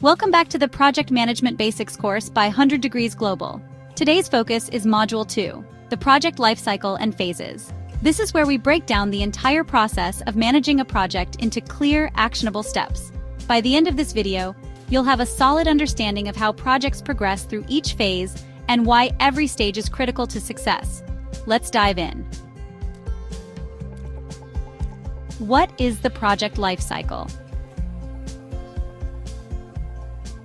Welcome back to the Project Management Basics course by 100 Degrees Global. Today's focus is Module 2, the Project Lifecycle and Phases. This is where we break down the entire process of managing a project into clear, actionable steps. By the end of this video, you'll have a solid understanding of how projects progress through each phase and why every stage is critical to success. Let's dive in. What is the project lifecycle?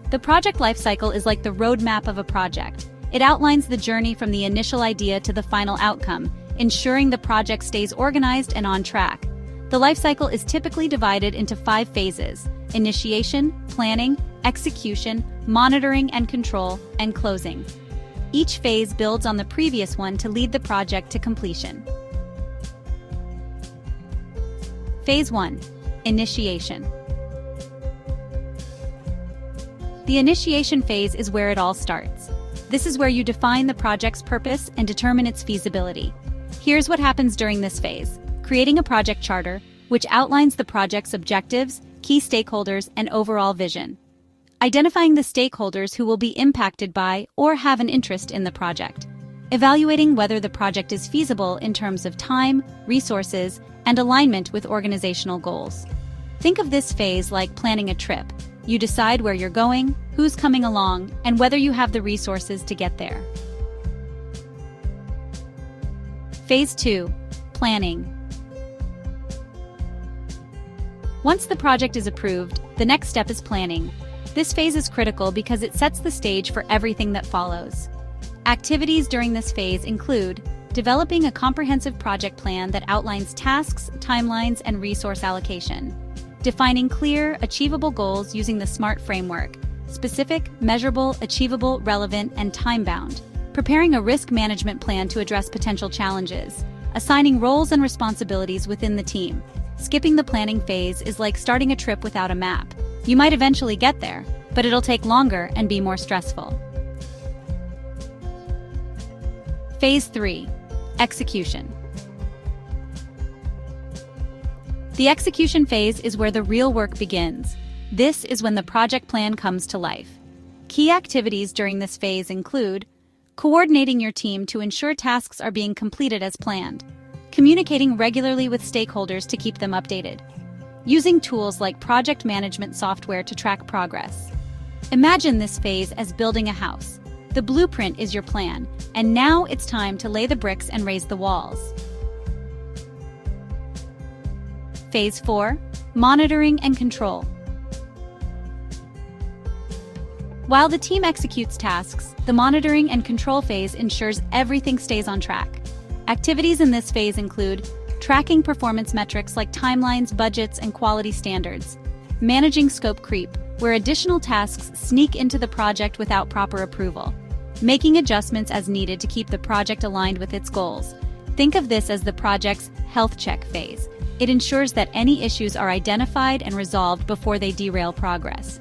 The project lifecycle is like the roadmap of a project. It outlines the journey from the initial idea to the final outcome, ensuring the project stays organized and on track. The lifecycle is typically divided into 5 phases: initiation, planning, execution, monitoring and control, and closing. Each phase builds on the previous one to lead the project to completion. Phase 1. Initiation. The initiation phase is where it all starts. This is where you define the project's purpose and determine its feasibility. Here's what happens during this phase: creating a project charter, which outlines the project's objectives, key stakeholders, and overall vision. Identifying the stakeholders who will be impacted by or have an interest in the project. Evaluating whether the project is feasible in terms of time, resources, and alignment with organizational goals. Think of this phase like planning a trip. You decide where you're going, who's coming along, and whether you have the resources to get there. Phase 2. Planning. Once the project is approved, the next step is planning. This phase is critical because it sets the stage for everything that follows. Activities during this phase include developing a comprehensive project plan that outlines tasks, timelines, and resource allocation. Defining clear, achievable goals using the SMART framework: specific, measurable, achievable, relevant, and time-bound. Preparing a risk management plan to address potential challenges. Assigning roles and responsibilities within the team. Skipping the planning phase is like starting a trip without a map. You might eventually get there, but it'll take longer and be more stressful. Phase 3. Execution. The execution phase is where the real work begins. This is when the project plan comes to life. Key activities during this phase include coordinating your team to ensure tasks are being completed as planned, communicating regularly with stakeholders to keep them updated, using tools like project management software to track progress. Imagine this phase as building a house. The blueprint is your plan, and now it's time to lay the bricks and raise the walls. Phase 4. Monitoring and control. While the team executes tasks, the monitoring and control phase ensures everything stays on track. Activities in this phase include tracking performance metrics like timelines, budgets, and quality standards, managing scope creep, where additional tasks sneak into the project without proper approval, making adjustments as needed to keep the project aligned with its goals. Think of this as the project's health check phase. It ensures that any issues are identified and resolved before they derail progress.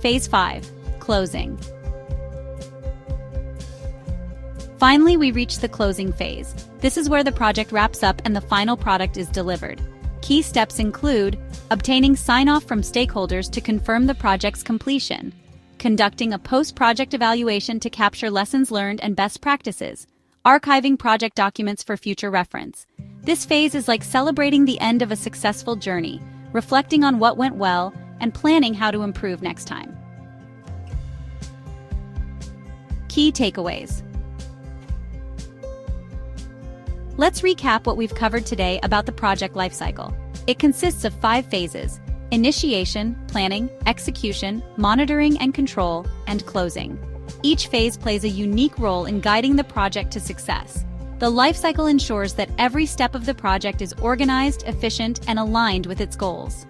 Phase 5. Closing. Finally, we reach the closing phase. This is where the project wraps up and the final product is delivered. Key steps include obtaining sign-off from stakeholders to confirm the project's completion, conducting a post-project evaluation to capture lessons learned and best practices, archiving project documents for future reference. This phase is like celebrating the end of a successful journey, reflecting on what went well, and planning how to improve next time. Key takeaways. Let's recap what we've covered today about the project lifecycle. It consists of 5 phases: initiation, planning, execution, monitoring and control, and closing. Each phase plays a unique role in guiding the project to success. The lifecycle ensures that every step of the project is organized, efficient, and aligned with its goals.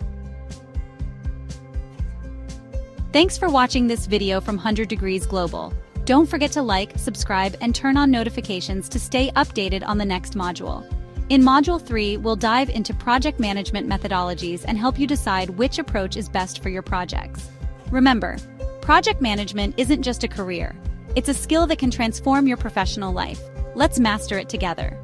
Thanks for watching this video from 100 Degrees Global. Don't forget to like, subscribe, and turn on notifications to stay updated on the next module. In Module 3, we'll dive into project management methodologies and help you decide which approach is best for your projects. Remember, project management isn't just a career. It's a skill that can transform your professional life. Let's master it together.